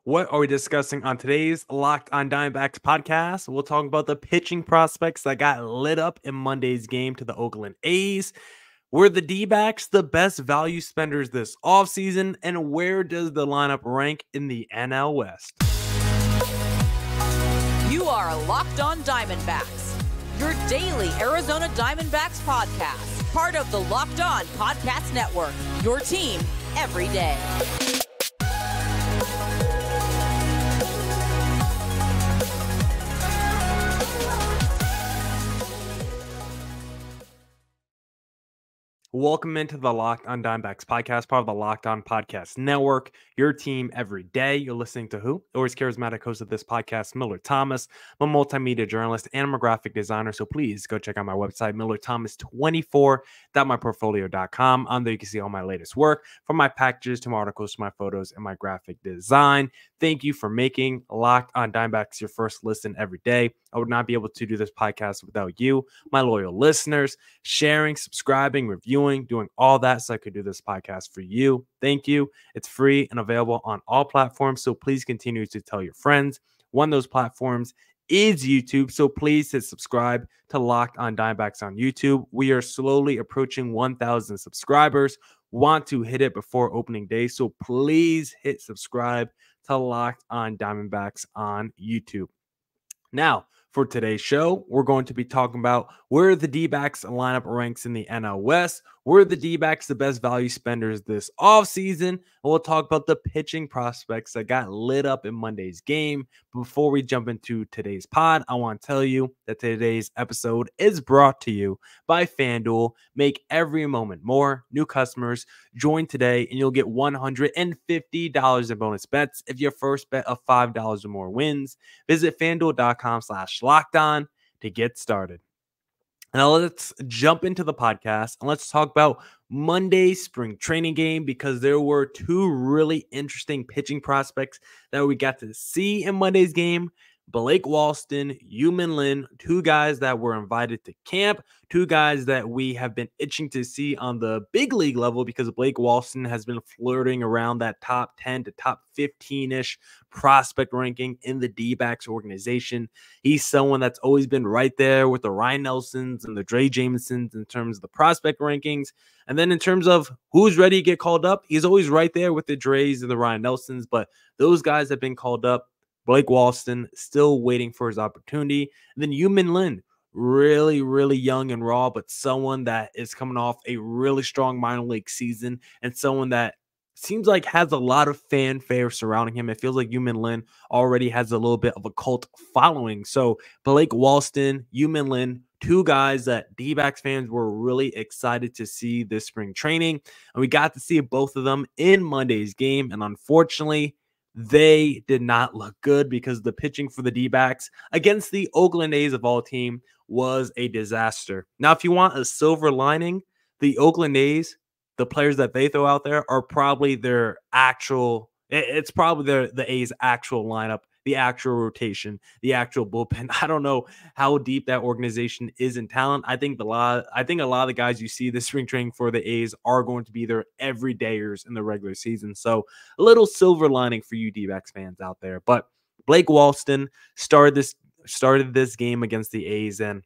What are we discussing on today's Locked on Diamondbacks podcast? We'll talk about the pitching prospects that got lit up in Monday's game to the Oakland A's. Were the D-backs the best value spenders this offseason? And where does the lineup rank in the NL West? You are Locked on Diamondbacks, your daily Arizona Diamondbacks podcast. Part of the Locked on Podcast Network, your team every day. Welcome into the Locked on Diamondbacks podcast, part of the Locked on Podcast Network, your team every day. You're listening to who? Always charismatic host of this podcast, Millard Thomas. I'm a multimedia journalist and I'm a graphic designer, so please go check out my website, millardthomas24.myportfolio.com. On there you can see all my latest work, from my packages to my articles to my photos and my graphic design. Thank you for making Locked on Diamondbacks your first listen every day. I would not be able to do this podcast without you, my loyal listeners, sharing, subscribing, reviewing, doing all that so I could do this podcast for you. Thank you. It's free and available on all platforms, so please continue to tell your friends. One of those platforms is YouTube, so please hit subscribe to Locked on Diamondbacks on YouTube. We are slowly approaching 1,000 subscribers. Want to hit it before opening day, so please hit subscribe to Locked on Diamondbacks on YouTube. Now, for today's show, we're going to be talking about where the D-backs lineup ranks in the NL West. Were the D-backs the best value spenders this offseason? And we'll talk about the pitching prospects that got lit up in Monday's game. Before we jump into today's pod, I want to tell you that today's episode is brought to you by FanDuel. Make every moment more. New customers, join today and you'll get $150 in bonus bets if your first bet of $5 or more wins. Visit FanDuel.com/lockedon to get started. Now let's jump into the podcast and let's talk about Monday's spring training game, because there were two really interesting pitching prospects that we got to see in Monday's game. Blake Walston, Min-Lin, two guys that were invited to camp, two guys that we have been itching to see on the big league level, because Blake Walston has been flirting around that top 10 to top 15-ish prospect ranking in the D-backs organization. He's someone that's always been right there with the Ryan Nelsons and the Dre Jamesons in terms of the prospect rankings. And then in terms of who's ready to get called up, he's always right there with the Dre's and the Ryan Nelsons, but those guys have been called up. Blake Walston still waiting for his opportunity. And then Min-Lin, really, really young and raw, but someone that is coming off a really strong minor league season and someone that seems like has a lot of fanfare surrounding him. It feels like Min-Lin already has a little bit of a cult following. So Blake Walston, Min-Lin, two guys that D-backs fans were really excited to see this spring training. And we got to see both of them in Monday's game. And unfortunately, they did not look good, because the pitching for the D-backs against the Oakland A's of all team was a disaster. Now, if you want a silver lining, the Oakland A's, the players that they throw out there are probably their actual, it's probably the A's actual lineup, the actual rotation, the actual bullpen. I don't know how deep that organization is in talent. I think a lot of the guys you see this spring training for the A's are going to be their everydayers in the regular season. So a little silver lining for you D-backs fans out there. But Blake Walston started this game against the A's, and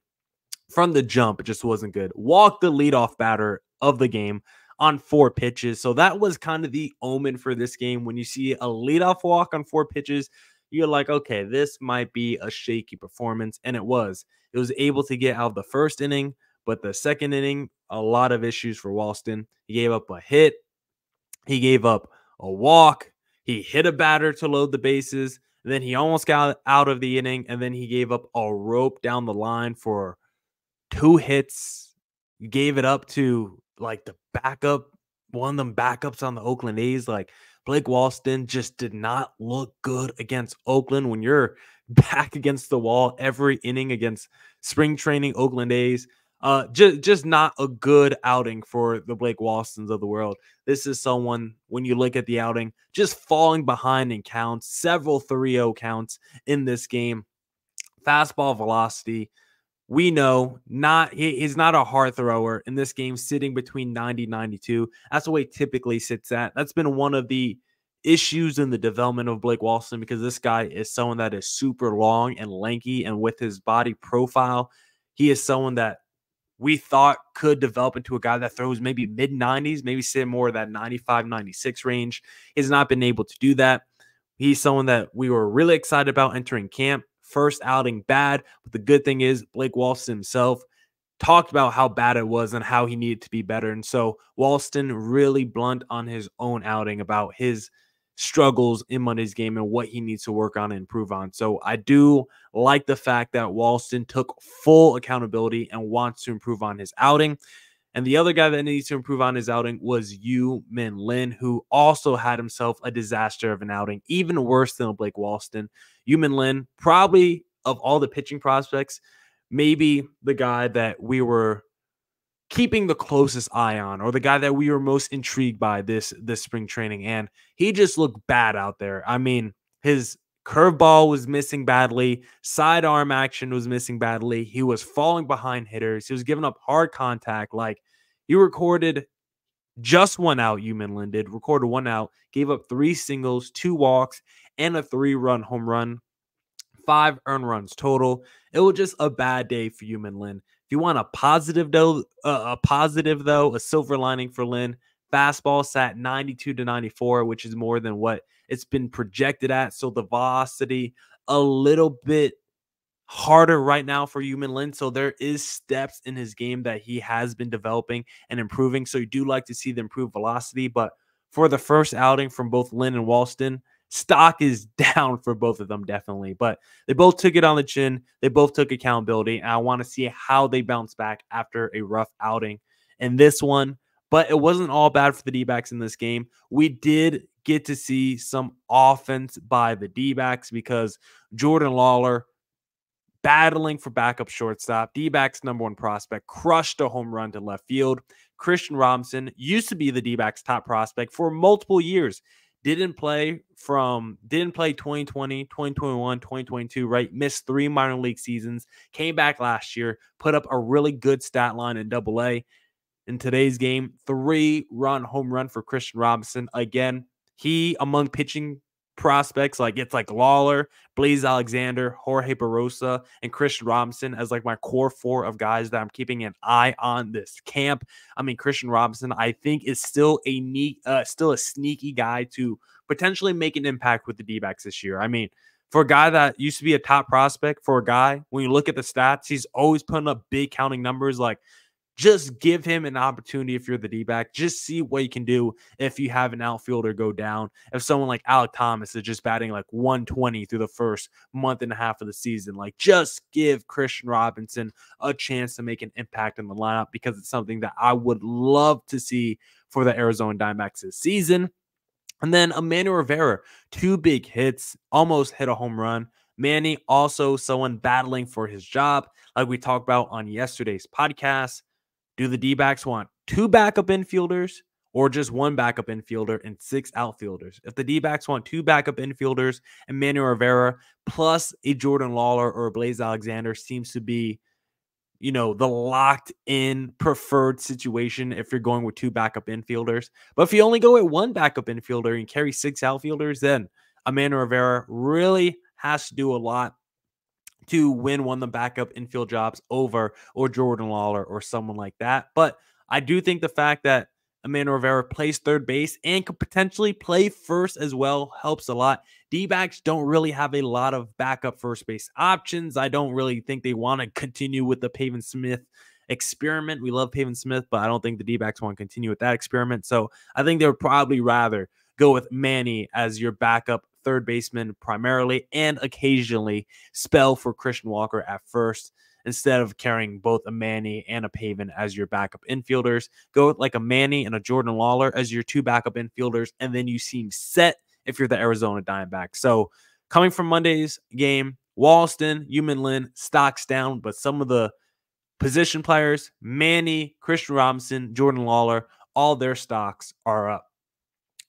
from the jump, it just wasn't good. Walked the leadoff batter of the game on 4 pitches. So that was kind of the omen for this game. When you see a leadoff walk on 4 pitches, you're like, okay, this might be a shaky performance. And it was. It was able to get out of the first inning, but the second inning, a lot of issues for Walston. He gave up a hit. He gave up a walk. He hit a batter to load the bases. And then he almost got out of the inning. And then he gave up a rope down the line for 2 hits. He gave it up to like the backup, one of them backups on the Oakland A's. Like, Blake Walston just did not look good against Oakland. When you're back against the wall every inning against spring training Oakland A's, just not a good outing for the Blake Walstons of the world. This is someone, when you look at the outing, just falling behind in counts, several 3-0 counts in this game. Fastball velocity, we know he's not a hard thrower in this game, sitting between 90 92. That's the way he typically sits at. That's been one of the issues in the development of Blake Walston, because this guy is someone that is super long and lanky, and with his body profile, he is someone that we thought could develop into a guy that throws maybe mid-90s, maybe sit more of that 95, 96 range. He's not been able to do that. He's someone that we were really excited about entering camp. First outing bad, but the good thing is Blake Walston himself talked about how bad it was and how he needed to be better. And so Walston really blunt on his own outing about his struggles in Monday's game and what he needs to work on and improve on. So I do like the fact that Walston took full accountability and wants to improve on his outing. And the other guy that needs to improve on his outing was Min-Lin, who also had himself a disaster of an outing, even worse than Blake Walston. Min-Lin, probably of all the pitching prospects, maybe the guy that we were keeping the closest eye on, or the guy that we were most intrigued by this spring training. And he just looked bad out there. I mean, his curveball was missing badly. Sidearm action was missing badly. He was falling behind hitters. He was giving up hard contact. Like, he recorded just one out. Min-Lin did recorded one out, gave up 3 singles, 2 walks, and a 3-run home run. 5 earned runs total. It was just a bad day for Min-Lin. If you want a positive though, a silver lining for Lin, fastball sat 92 to 94, which is more than what it's been projected at. So the velocity a little bit harder right now for Min-Lin. So there is steps in his game that he has been developing and improving. So you do like to see the improved velocity. But for the first outing from both Lin and Walston, stock is down for both of them, definitely. But they both took it on the chin. They both took accountability. And I want to see how they bounce back after a rough outing in this one. But it wasn't all bad for the D-backs in this game. We did get to see some offense by the D-backs because Jordan Lawler, battling for backup shortstop, D-backs '1 prospect, crushed a home run to left field. Christian Robinson used to be the D-backs top prospect for multiple years. Didn't play 2020, 2021, 2022, right? Missed 3 minor league seasons. Came back last year, put up a really good stat line in AA. In today's game, 3-run home run for Christian Robinson. Again, he, among pitching prospects, like it's like Lawler, Blaze Alexander, Jorge Barosa, and Christian Robinson as like my core 4 of guys that I'm keeping an eye on this camp. I mean, Christian Robinson, I think, is still a sneaky guy to potentially make an impact with the D-backs this year. I mean, for a guy that used to be a top prospect, for a guy, when you look at the stats, he's always putting up big counting numbers. Like, just give him an opportunity if you're the D-back. Just see what you can do if you have an outfielder go down. If someone like Alec Thomas is just batting like 120 through the first month and a half of the season, like, just give Christian Robinson a chance to make an impact in the lineup, because it's something that I would love to see for the Arizona Diamondbacks this season. And then Manny Rivera, 2 big hits, almost hit a home run. Manny also someone battling for his job, like we talked about on yesterday's podcast. Do the D-backs want 2 backup infielders or just 1 backup infielder and 6 outfielders? If the D-backs want 2 backup infielders and Manny Rivera plus a Jordan Lawler or a Blaze Alexander seems to be, the locked in preferred situation if you're going with 2 backup infielders. But if you only go with 1 backup infielder and carry 6 outfielders, then Manny Rivera really has to do a lot to win one of the backup infield jobs over or Jordan Lawler or someone like that. But I do think the fact that Manny Rivera plays third base and could potentially play first as well helps a lot. D-backs don't really have a lot of backup first base options. I don't really think they want to continue with the Pavin Smith experiment. We love Pavin Smith, but I don't think the D-backs want to continue with that experiment. So I think they would probably rather go with Manny as your backup third baseman primarily, and occasionally spell for Christian Walker at first instead of carrying both a Manny and a Pavin as your backup infielders. Go with like a Manny and a Jordan Lawler as your 2 backup infielders, and then you seem set if you're the Arizona Diamondbacks. So coming from Monday's game, Walston, Min-Lin, stocks down, but some of the position players, Manny, Christian Robinson, Jordan Lawler, all their stocks are up.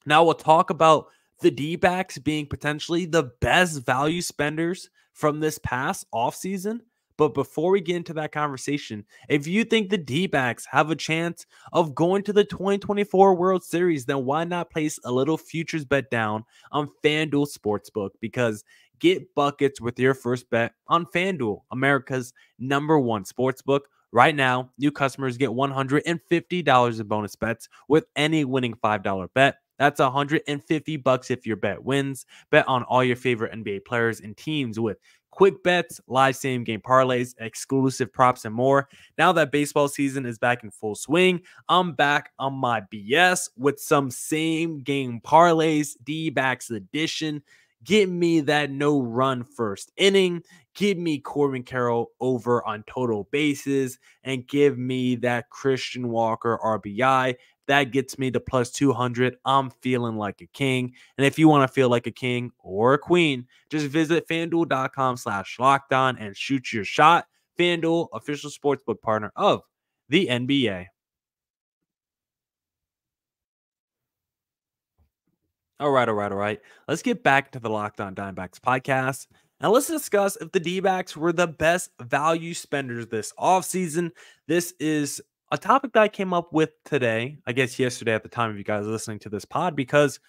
Now we'll talk about the D-backs being potentially the best value spenders from this past offseason. But before we get into that conversation, if you think the D-backs have a chance of going to the 2024 World Series, then why not place a little futures bet down on FanDuel Sportsbook? Because get buckets with your first bet on FanDuel, America's #1 sportsbook. Right now, new customers get $150 in bonus bets with any winning $5 bet. That's $150 if your bet wins. Bet on all your favorite NBA players and teams with quick bets, live same game parlays, exclusive props, and more. Now that baseball season is back in full swing, I'm back on my BS with some same game parlays, D-backs edition. Give me that no run first inning. Give me Corbin Carroll over on total bases, and give me that Christian Walker RBI. That gets me to plus 200. I'm feeling like a king. And if you want to feel like a king or a queen, just visit fanduel.com/lockedon and shoot your shot. FanDuel, official sportsbook partner of the NBA. All right. Let's get back to the Locked On Diamondbacks podcast. And let's discuss if the D-backs were the best value spenders this offseason. This is a topic that I came up with today, I guess yesterday at the time of you guys listening to this pod, because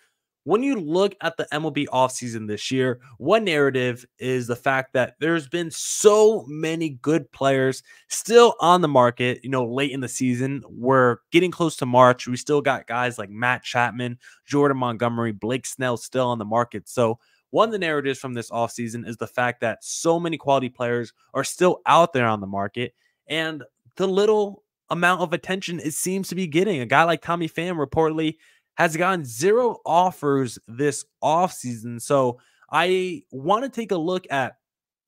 when you look at the MLB offseason this year, one narrative is the fact that there's been so many good players still on the market, late in the season. We're getting close to March. We still got guys like Matt Chapman, Jordan Montgomery, Blake Snell still on the market. So one of the narratives from this offseason is the fact that so many quality players are still out there on the market, and the little amount of attention it seems to be getting. A guy like Tommy Pham reportedly has gotten 0 offers this offseason. So I want to take a look at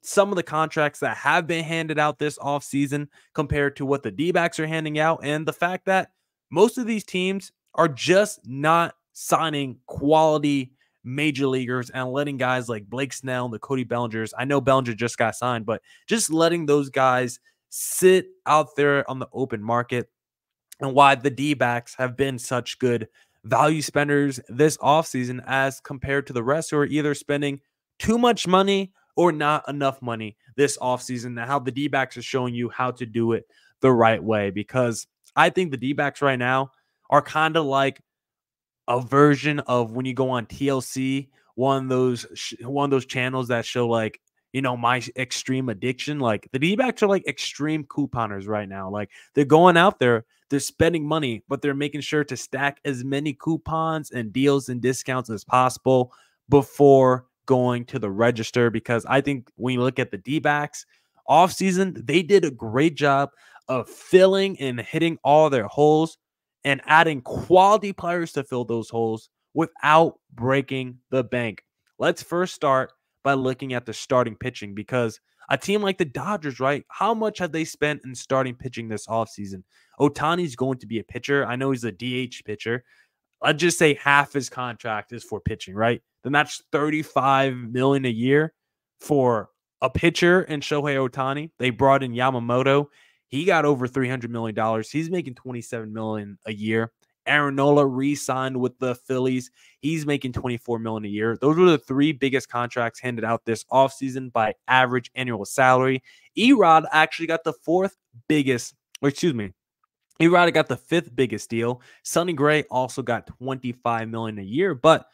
some of the contracts that have been handed out this offseason compared to what the D-backs are handing out, and the fact that most of these teams are just not signing quality major leaguers and letting guys like Blake Snell and the Cody Bellingers, I know Bellinger just got signed, but just letting those guys sit out there on the open market, and why the D-backs have been such good value spenders this offseason as compared to the rest who are either spending too much money or not enough money this offseason, and how the D-backs are showing you how to do it the right way. Because I think the D-backs right now are kind of like a version of when you go on TLC, one of those channels that show like, my extreme addiction. Like the D-backs are like extreme couponers right now. Like they're going out there, they're spending money, but they're making sure to stack as many coupons and deals and discounts as possible before going to the register. Because I think when you look at the D-backs offseason, they did a great job of filling and hitting all their holes and adding quality players to fill those holes without breaking the bank. Let's first start by looking at the starting pitching, because a team like the Dodgers, right? How much have they spent in starting pitching this offseason? Ohtani's going to be a pitcher. I know he's a DH pitcher. Let's just say half his contract is for pitching, right? Then that's $35 million a year for a pitcher in Shohei Ohtani. They brought in Yamamoto. He got over $300 million. He's making $27 million a year. Aaron Nola re-signed with the Phillies. He's making $24 million a year. Those were the 3 biggest contracts handed out this offseason by average annual salary. Erod actually got the 4th biggest, Erod got the 5th biggest deal. Sonny Gray also got $25 million a year. But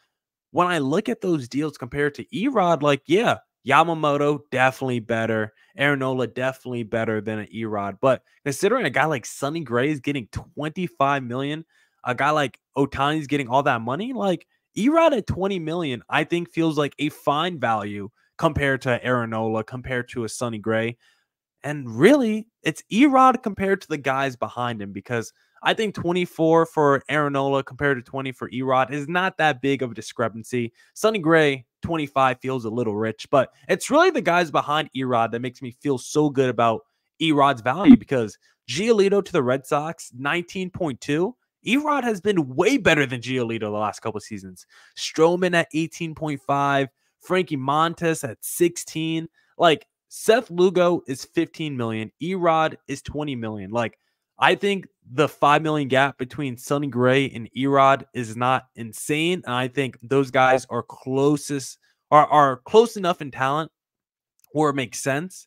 when I look at those deals compared to Erod, like, yeah, Yamamoto definitely better. Aaron Nola definitely better than an Erod. But considering a guy like Sonny Gray is getting $25 million, a guy like Ohtani's getting all that money, like Erod at $20 million, I think feels like a fine value compared to Aaron Nola, compared to a Sonny Gray. And really, it's Erod compared to the guys behind him, because I think 24 for Aaron Nola compared to 20 for Erod is not that big of a discrepancy. Sonny Gray, 25 feels a little rich, but it's really the guys behind Erod that makes me feel so good about Erod's value, because Giolito to the Red Sox, 19.2. Erod has been way better than Giolito the last couple of seasons. Stroman at 18.5. Frankie Montes at 16. Like, Seth Lugo is 15 million. Erod is 20 million. Like, I think the 5 million gap between Sonny Gray and Erod is not insane. And I think those guys are close enough in talent where it makes sense.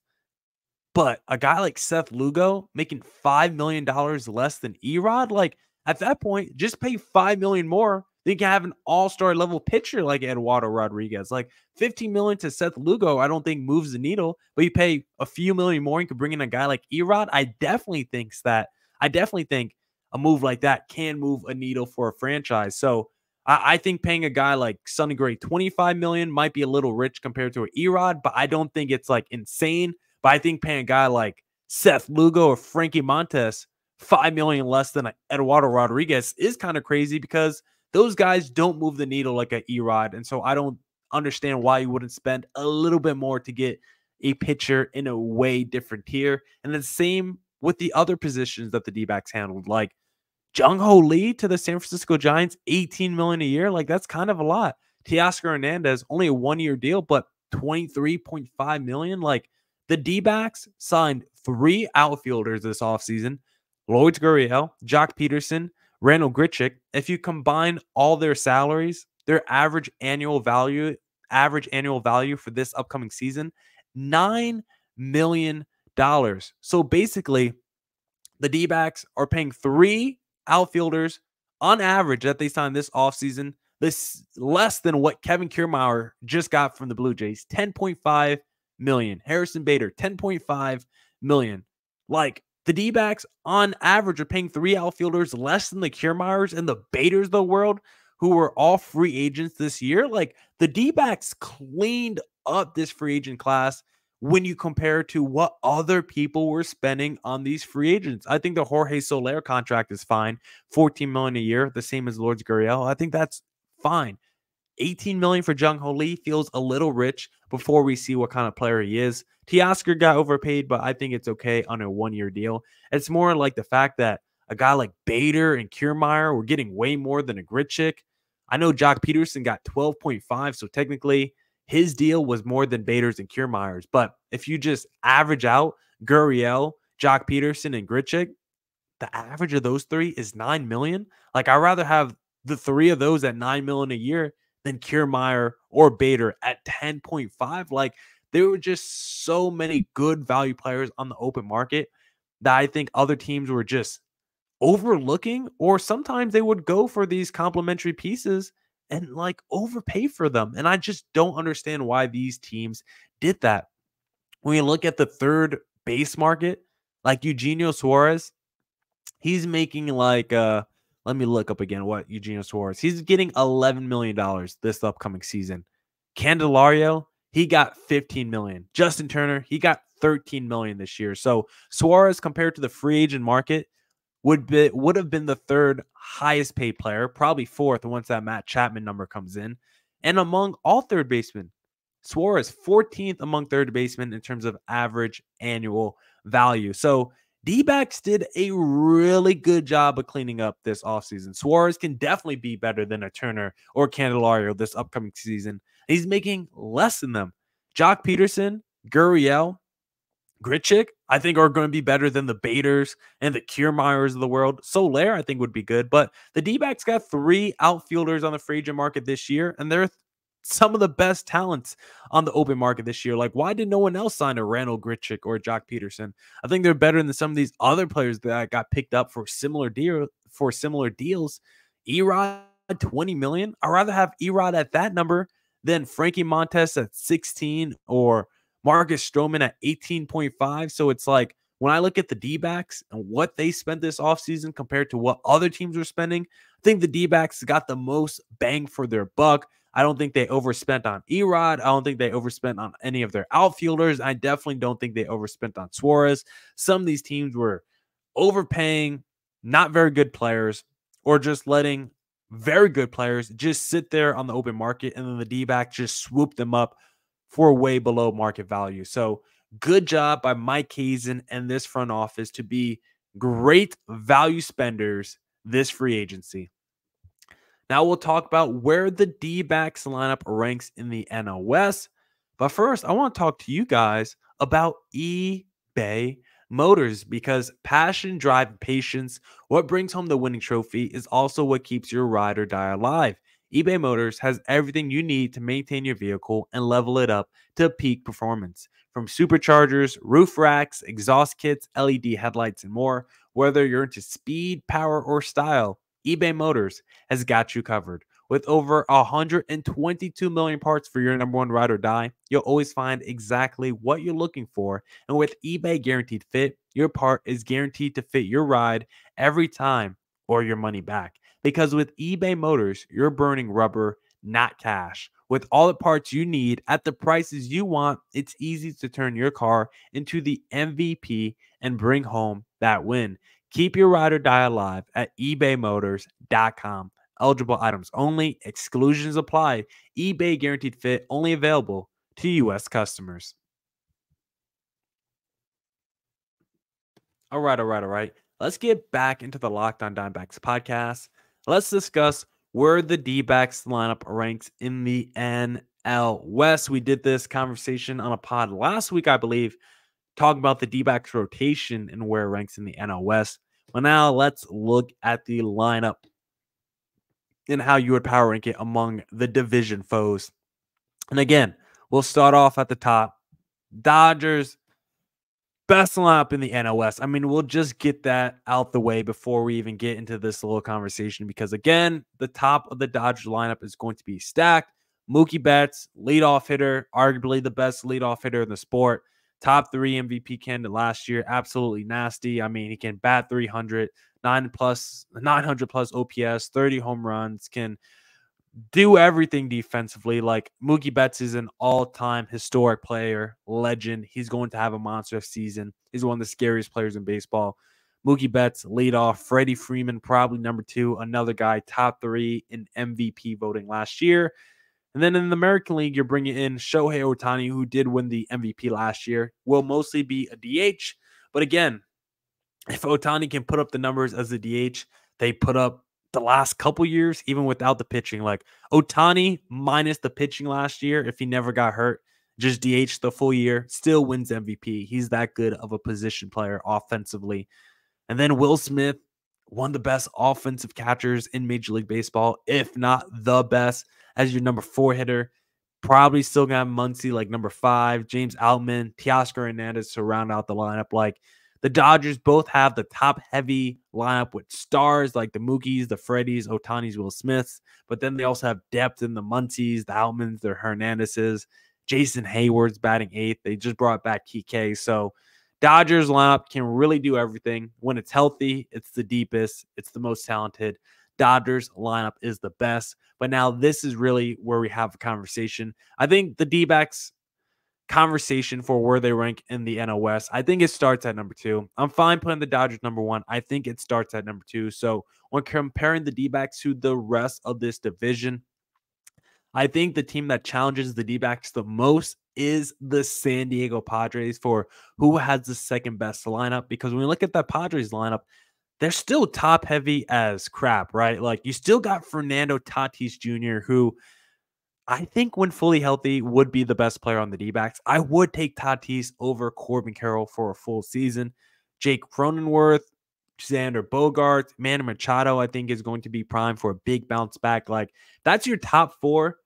But a guy like Seth Lugo making $5 million less than Erod, like at that point, just pay $5 million more. Then you can have an all-star level pitcher like Eduardo Rodriguez. Like $15 million to Seth Lugo, I don't think moves the needle. But you pay a few million more, you could bring in a guy like Erod. I definitely think a move like that can move a needle for a franchise. So I think paying a guy like Sonny Gray $25 million might be a little rich compared to an Erod, but I don't think it's like insane. But I think paying a guy like Seth Lugo or Frankie Montes $5 million less than Eduardo Rodriguez is kind of crazy because those guys don't move the needle like a Erod. And so I don't understand why you wouldn't spend a little bit more to get a pitcher in a way different tier. And the same with the other positions that the D-backs handled, like Jung-Ho Lee to the San Francisco Giants, $18 million a year. Like that's kind of a lot. Teoscar Hernandez, only a 1-year deal, but $23.5 million. Like the D-backs signed 3 outfielders this offseason: Lloyd Gurriel, Jock Peterson, Randall Grichuk. If you combine all their salaries, their average annual value for this upcoming season, $9 million. So basically, the D-backs are paying 3 outfielders on average that they signed this offseason, this less than what Kevin Kiermaier just got from the Blue Jays, $10.5 million. Harrison Bader, $10.5 million. Like the D-backs on average are paying 3 outfielders less than the Kiermaiers and the Baders of the world, who were all free agents this year. Like the D-backs cleaned up this free agent class when you compare to what other people were spending on these free agents. I think the Jorge Soler contract is fine. $14 million a year, the same as Lourdes Gurriel. I think that's fine. $18 million for Jung-Ho Lee feels a little rich before we see what kind of player he is. Teoscar got overpaid, but I think it's okay on a 1-year deal. It's more like the fact that a guy like Bader and Kiermaier were getting way more than a Grichuk. I know Jock Peterson got 12.5, so technically his deal was more than Bader's and Kiermaier's. But if you just average out Gurriel, Jock Peterson, and Grichuk, the average of those 3 is $9 million. Like I'd rather have the 3 of those at $9 million a year than Kiermaier or Bader at 10.5. Like there were just so many good value players on the open market that I think other teams were just overlooking, or sometimes they would go for these complimentary pieces and like overpay for them. And I just don't understand why these teams did that. When you look at the third base market, like Eugenio Suarez, he's making like let me look up again what Eugenio Suarez. He's getting $11 million this upcoming season. Candelario, he got $15 million. Justin Turner, he got $13 million this year. So Suarez, compared to the free agent market, would have been the third highest paid player, probably fourth once that Matt Chapman number comes in. And among all third basemen, Suarez 14th among third basemen in terms of average annual value. So D-backs did a really good job of cleaning up this offseason. Suarez can definitely be better than a Turner or Candelario this upcoming season. He's making less than them. Jock Peterson, Gurriel, Grichuk, I think are going to be better than the Baders and the Kiermaiers of the world. Soler, I think, would be good. But the D-backs got 3 outfielders on the free agent market this year, and they're some of the best talents on the open market this year. Like, why did no one else sign a Randall Grichuk or Jock Peterson? I think they're better than some of these other players that got picked up for similar deals. Erod, $20 million. I'd rather have Erod at that number than Frankie Montes at 16 or Marcus Stroman at 18.5. So it's like when I look at the D-backs and what they spent this offseason compared to what other teams were spending, I think the D-backs got the most bang for their buck. I don't think they overspent on Erod. I don't think they overspent on any of their outfielders. I definitely don't think they overspent on Suarez. Some of these teams were overpaying not very good players or just letting very good players just sit there on the open market, and then the D-backs just swoop them up for way below market value. So good job by Mike Hazen and this front office to be great value spenders this free agency. Now we'll talk about where the D-backs lineup ranks in the NL West. But first, I want to talk to you guys about eBay Motors, because passion, drive, and patience, what brings home the winning trophy, is also what keeps your ride or die alive. eBay Motors has everything you need to maintain your vehicle and level it up to peak performance. From superchargers, roof racks, exhaust kits, LED headlights, and more, whether you're into speed, power, or style, eBay Motors has got you covered. With over 122 million parts for your number one ride or die, you'll always find exactly what you're looking for. And with eBay Guaranteed Fit, your part is guaranteed to fit your ride every time or your money back. Because with eBay Motors, you're burning rubber, not cash. With all the parts you need at the prices you want, it's easy to turn your car into the MVP and bring home that win. Keep your ride or die alive at ebaymotors.com. Eligible items only. Exclusions apply. eBay Guaranteed Fit only available to U.S. customers. All right. Let's get back into the Locked On Diamondbacks podcast. Let's discuss where the D-backs lineup ranks in the NL West. We did this conversation on a pod last week, I believe, talking about the D-backs rotation and where it ranks in the NL West. Well, now let's look at the lineup and how you would power rank it among the division foes. And again, we'll start off at the top. Dodgers, best lineup in the NL West. I mean, we'll just get that out the way before we even get into this little conversation because, again, the top of the Dodgers lineup is going to be stacked. Mookie Betts, leadoff hitter, arguably the best leadoff hitter in the sport. Top 3 MVP candidate last year. Absolutely nasty. I mean, he can bat 300, 900 plus OPS, 30 home runs, can do everything defensively. Like, Mookie Betts is an all-time historic player, legend. He's going to have a monster season. He's one of the scariest players in baseball. Mookie Betts, leadoff. Freddie Freeman, probably number 2. Another guy, top 3 in MVP voting last year. And then in the American League, you're bringing in Shohei Ohtani, who did win the MVP last year. Will mostly be a DH. But again, if Ohtani can put up the numbers as a DH they put up the last couple years, even without the pitching, like Ohtani minus the pitching last year, if he never got hurt, just DH the full year, still wins MVP. He's that good of a position player offensively. And then Will Smith, one of the best offensive catchers in Major League Baseball, if not the best, as your number 4 hitter. Probably still got Muncy like number 5, James Outman, Teoscar Hernandez to round out the lineup. Like, the Dodgers both have the top-heavy lineup with stars like the Mookies, the Freddies, Ohtani's, Will Smiths, but then they also have depth in the Muncys, the Outmans, the Hernandezes. Jason Hayward's batting 8th. They just brought back Kike. So Dodgers lineup can really do everything. When it's healthy, it's the deepest, it's the most talented. Dodgers lineup is the best. But now this is really where we have a conversation. I think the D-backs conversation for where they rank in the NL West, I think it starts at number 2. I'm fine putting the Dodgers number 1. I think it starts at number 2. So when comparing the D-backs to the rest of this division, I think the team that challenges the D-backs the most is the San Diego Padres for who has the second best lineup. Because when we look at that Padres lineup, they're still top heavy as crap, right? Like, you still got Fernando Tatis Jr., who I think when fully healthy would be the best player on the D-backs. I would take Tatis over Corbin Carroll for a full season. Jake Cronenworth, Xander Bogaerts, Manny Machado, I think is going to be primed for a big bounce back. Like, that's your top 4.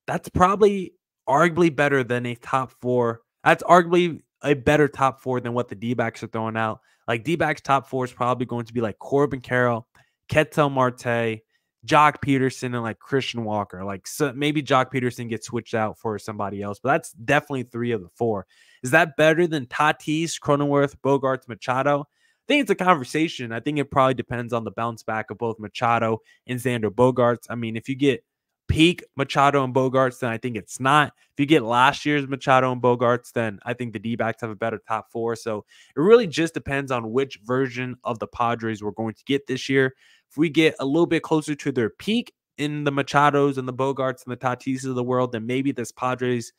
That's probably arguably better than a top 4. That's arguably a better top 4 than what the D-backs are throwing out. Like, D-backs top 4 is probably going to be like Corbin Carroll, Ketel Marte, Jock Peterson, and like Christian Walker. Like, so maybe Jock Peterson gets switched out for somebody else, but that's definitely 3 of the 4. Is that better than Tatis, Cronenworth, Bogaerts, Machado? I think it's a conversation. I think it probably depends on the bounce back of both Machado and Xander Bogaerts. I mean, if you get peak Machado and Bogaerts, then I think it's not. If you get last year's Machado and Bogaerts, then I think the D-backs have a better top 4. So it really just depends on which version of the Padres we're going to get this year. If we get a little bit closer to their peak in the Machados and the Bogaerts and the Tatises of the world, then maybe this Padres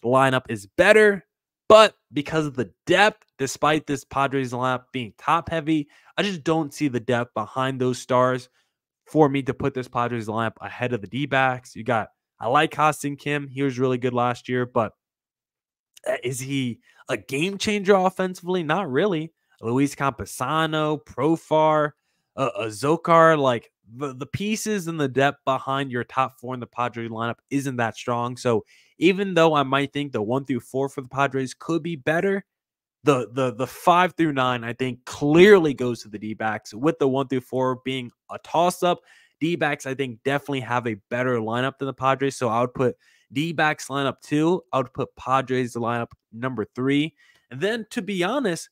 lineup is better. But because of the depth, despite this Padres lineup being top heavy, I just don't see the depth behind those stars for me to put this Padres lineup ahead of the D-backs. I like Ha-Seong Kim. He was really good last year, but is he a game changer offensively? Not really. Luis Campusano, Profar, Azokar, like, the pieces and the depth behind your top four in the Padres lineup isn't that strong. So even though I might think the 1 through 4 for the Padres could be better, the 5 through 9, I think, clearly goes to the D-backs, with the 1 through 4 being a toss-up. D-backs, I think, definitely have a better lineup than the Padres. So I would put D-backs lineup 2. I would put Padres lineup number 3. And then, to be honest,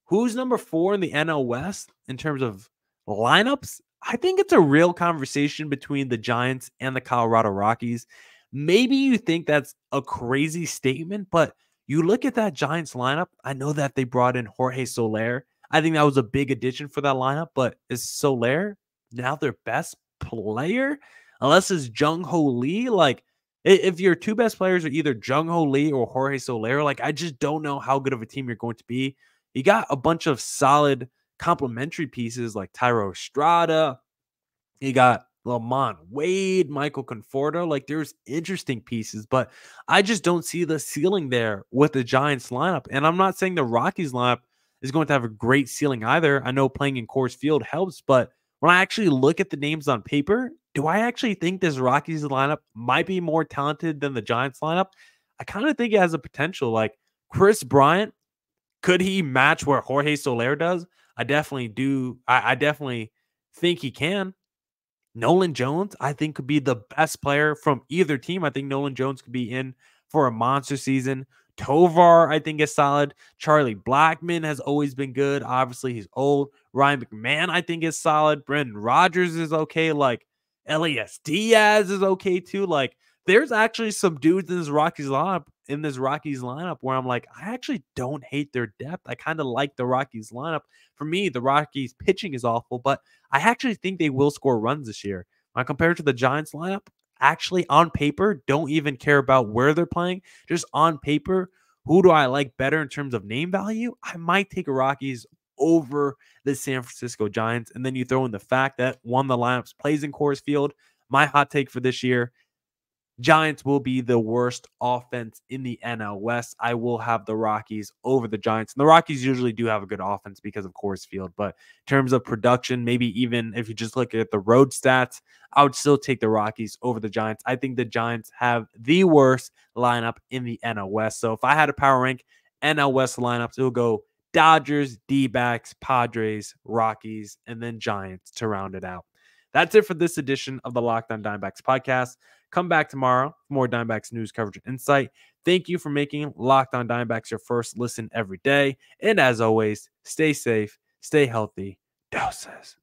who's number 4 in the NL West in terms of lineups? I think it's a real conversation between the Giants and the Colorado Rockies. Maybe you think that's a crazy statement, but you look at that Giants lineup. I know that they brought in Jorge Soler. I think that was a big addition for that lineup, but is Soler now their best player? Unless it's Jung Ho Lee. Like, if your two best players are either Jung Ho Lee or Jorge Soler, like, I just don't know how good of a team you're going to be. You got a bunch of solid complementary pieces like Tyro Estrada. You got Lamont Wade, Michael Conforto. Like, there's interesting pieces, but I just don't see the ceiling there with the Giants lineup. And I'm not saying the Rockies lineup is going to have a great ceiling either. I know playing in Coors Field helps, but when I actually look at the names on paper, do I actually think this Rockies lineup might be more talented than the Giants lineup? I kind of think it has a potential. Like, Chris Bryant, could he match where Jorge Soler does? I definitely do. I definitely think he can. Nolan Jones, I think, could be the best player from either team. I think Nolan Jones could be in for a monster season. Tovar, I think, is solid. Charlie Blackmon has always been good. Obviously, he's old. Ryan McMahon, I think, is solid. Brendan Rodgers is okay. Like, Elias Diaz is okay, too. Like, there's actually some dudes in this Rockies lineup where I'm like, I actually don't hate their depth. I kind of like the Rockies lineup. For me, the Rockies pitching is awful, but I actually think they will score runs this year. When compared to the Giants lineup, actually on paper, don't even care about where they're playing. Just on paper, who do I like better in terms of name value? I might take a Rockies over the San Francisco Giants. And then you throw in the fact that one of the lineups plays in Coors Field. My hot take for this year, Giants will be the worst offense in the NL West. I will have the Rockies over the Giants. And the Rockies usually do have a good offense because of Coors Field. But in terms of production, maybe even if you just look at the road stats, I would still take the Rockies over the Giants. I think the Giants have the worst lineup in the NL West. So if I had a power rank NL West lineups, it will go Dodgers, D-backs, Padres, Rockies, and then Giants to round it out. That's it for this edition of the Locked On Diamondbacks podcast. Come back tomorrow for more Diamondbacks news, coverage, and insight. Thank you for making Locked On Diamondbacks your first listen every day. And as always, stay safe, stay healthy. Doses.